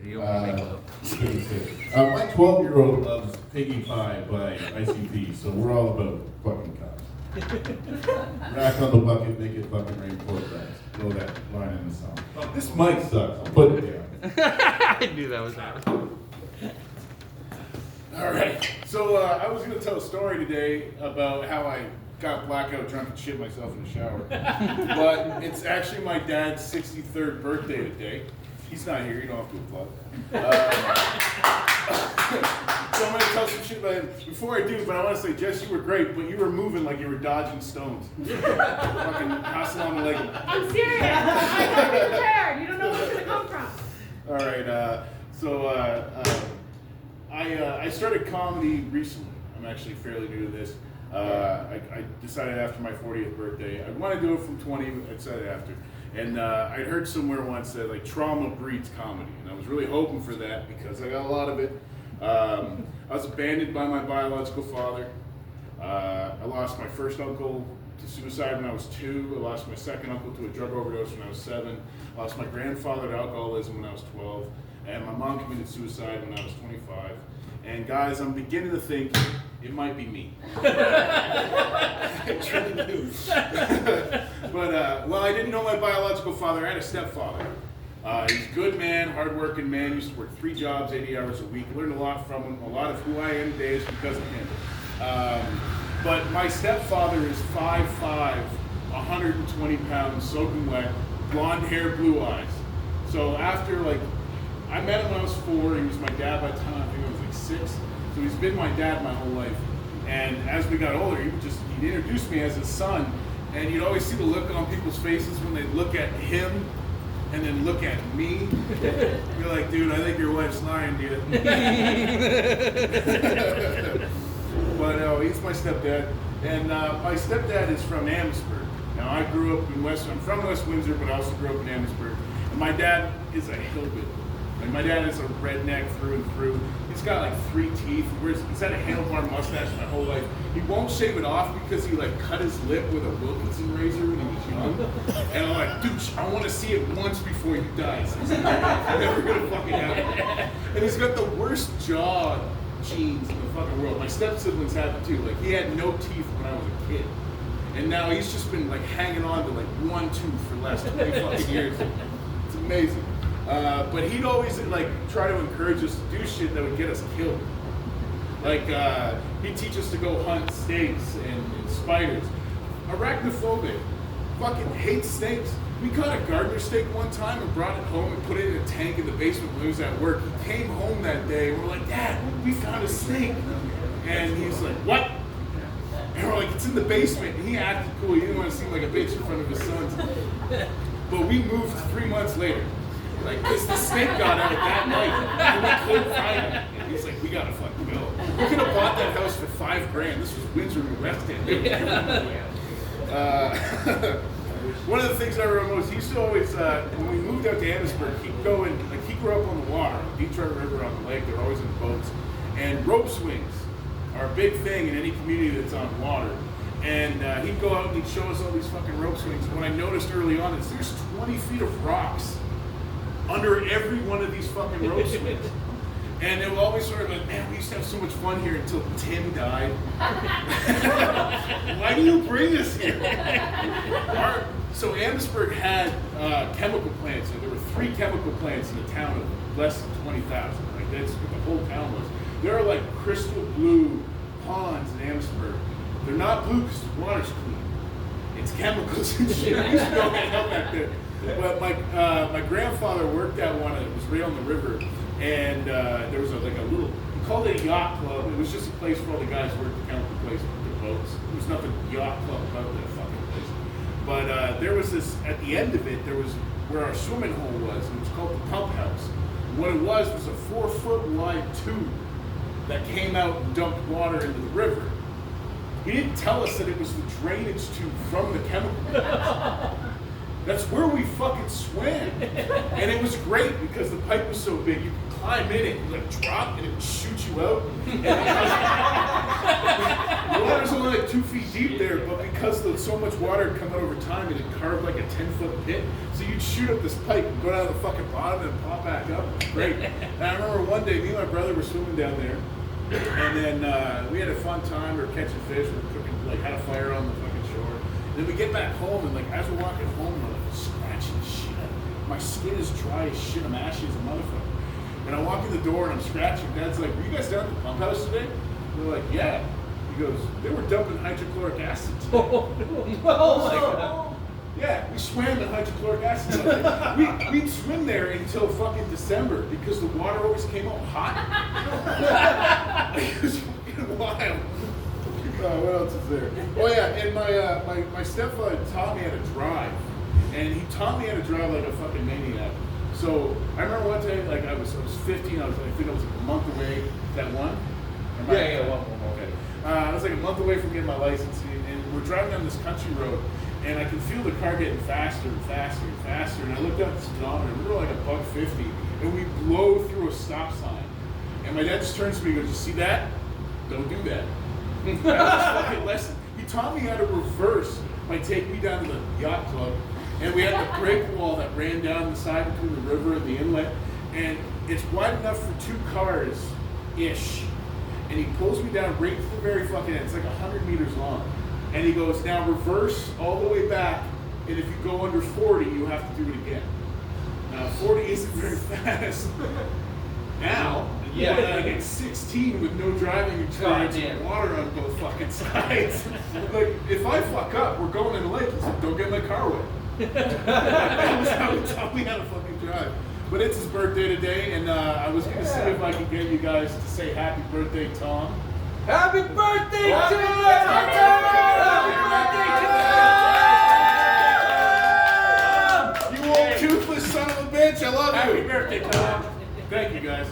My 12-year-old loves Piggy Pie by ICP, so we're all about fucking cops. Rack on the bucket, make it fucking rain pork rinds. Know that line in the song. Oh, this mic sucks. I'll put it down. I knew that was happening. All right. So I was going to tell a story today about how I got blackout drunk and shit myself in the shower. But it's actually my dad's 63rd birthday today. He's not here, you don't have to applaud. So I'm going to tell some shit about him. Before I do, but I want to say, Jess, you were great, but you were moving like you were dodging stones. Fucking hustling the leg. I'm serious. I'm not prepared. You don't know where it's going to come from. All right, I started comedy recently. I'm actually fairly new to this. I decided after my 40th birthday, I want to do it from 20, I decided after. And I'd heard somewhere once that like trauma breeds comedy, and I was really hoping for that because I got a lot of it. I was abandoned by my biological father. I lost my first uncle to suicide when I was 2. I lost my second uncle to a drug overdose when I was 7. I lost my grandfather to alcoholism when I was 12. And my mom committed suicide when I was 25. And guys, I'm beginning to think it might be me. I truly do. But, well, I didn't know my biological father. I had a stepfather. He's a good man, hardworking man. Used to work 3 jobs, 80 hours a week. Learned a lot from him. A lot of who I am today is because of him. But my stepfather is 5'5", 120 pounds, soaking wet, blonde hair, blue eyes. So after, like, I met him when I was 4. He was my dad by the time I think I was like 6. So he's been my dad my whole life. And as we got older, he'd introduce me as his son. And you'd always see the look on people's faces when they look at him and then look at me. You're like, dude, I think your wife's lying to you. But no, he's my stepdad. And my stepdad is from Amherstburg. Now I grew up in I'm from West Windsor, but I also grew up in Amherstburg. And my dad is a hillbilly. Like my dad is a redneck through and through. He's got like 3 teeth. He's had a handlebar mustache my whole life. He won't shave it off because he like cut his lip with a Wilkinson razor when he was young. And I'm like, dude, I want to see it once before you die. So he's like, never gonna fucking happen. And he's got the worst jaw genes in the fucking world. My step siblings have it too. Like he had no teeth when I was a kid. And now he's just been like hanging on to like 1 tooth for the last 20 fucking years. It's amazing. But he'd always like try to encourage us to do shit that would get us killed. Like he'd teach us to go hunt snakes and spiders. Arachnophobic, fucking hates snakes. We caught a gardener snake one time and brought it home and put it in a tank in the basement when he was at work. He came home that day and we're like, Dad, we found a snake. And he's like, what? And we're like, it's in the basement. And he acted cool. He didn't want to seem like a bitch in front of his sons. But we moved 3 months later. Like, because the snake got out that night, and we couldn't find him. And he's like, we gotta fucking go. We could have bought that house for $5,000. This was Windsor and West End. One of the things I remember most, he used to always, when we moved out to Amherstburg, he'd go and, like, he grew up on the water, Detroit River on the lake, they're always in boats. And rope swings are a big thing in any community that's on water. And he'd go out and he'd show us all these fucking rope swings. And what I noticed early on is there's 20 feet of rocks under every one of these fucking rope swings. And they were always sort of like, man, we used to have so much fun here until Tim died. Why do you bring us here? So Amherstburg had chemical plants, and there were 3 chemical plants in a town of less than 20,000. Like that's what the whole town was. There are like crystal blue ponds in Amherstburg. They're not blue because the water's clean. It's chemicals and shit. I used to go hang out back there. But my grandfather worked at one, and it was right on the river, and there was like a little, he called it a yacht club. It was just a place where all the guys worked the chemical place with their boats. There was nothing yacht club about that fucking place. But there was this, at the end of it, there was where our swimming hole was, and it was called the pump house. And what it was a 4-foot wide tube that came out and dumped water into the river. He didn't tell us that it was the drainage tube from the chemical plants. That's where we fucking swam. And it was great because the pipe was so big, you could climb in it, you like drop, and it would shoot you out. And the water's only like 2 feet deep there, but because so much water had come out over time, it had carved like a 10-foot pit. So you'd shoot up this pipe and go down to the fucking bottom and pop back up. Great. And I remember one day, me and my brother were swimming down there, and then we had a fun time. We were catching fish, we were cooking, like had a fire on the fucking shore. And then we get back home, and like as we're walking home, we're like scratching the shit. My skin is dry as shit. I'm ashy as a motherfucker. And I walk in the door and I'm scratching. Dad's like, "Were you guys down at the pump house today?" We're like, "Yeah." He goes, "They were dumping hydrochloric acid today." Oh my god. Yeah, we swam in hydrochloric acid today. We'd swim there until fucking December because the water always came out hot. It was fucking wild. What else is there? Oh yeah, and my stepfather taught me how to drive, and he taught me how to drive like a fucking maniac. So I remember one time, like I was 15. I think I was like a month away. That one? One. Okay. I was like a month away from getting my license, and we're driving down this country road, and I can feel the car getting faster and faster and faster. And I looked up the speedometer, we were like $150, and we blow through a stop sign. And my dad just turns to me and goes, "You see that? Don't do that." That was his fucking lesson. He taught me how to reverse by taking me down to the yacht club, and we had the break wall that ran down the side between the river and the inlet, and it's wide enough for 2 cars-ish. And he pulls me down right to the very fucking end. It's like 100 meters long. And he goes, "Now reverse all the way back, and if you go under 40, you have to do it again." Now 40 isn't very fast. Now, Yeah. when I get 16 with no driving experience and water on both fucking sides, like if I fuck up, we're going in the lake. He's like, "Don't get my car wet." That was how he taught me how to fucking drive. But it's his birthday today, and I was gonna see if I could get you guys to say happy birthday, Tom. Happy birthday to you! You old toothless son of a bitch! I love you. Happy birthday, Tom! Thank you, guys.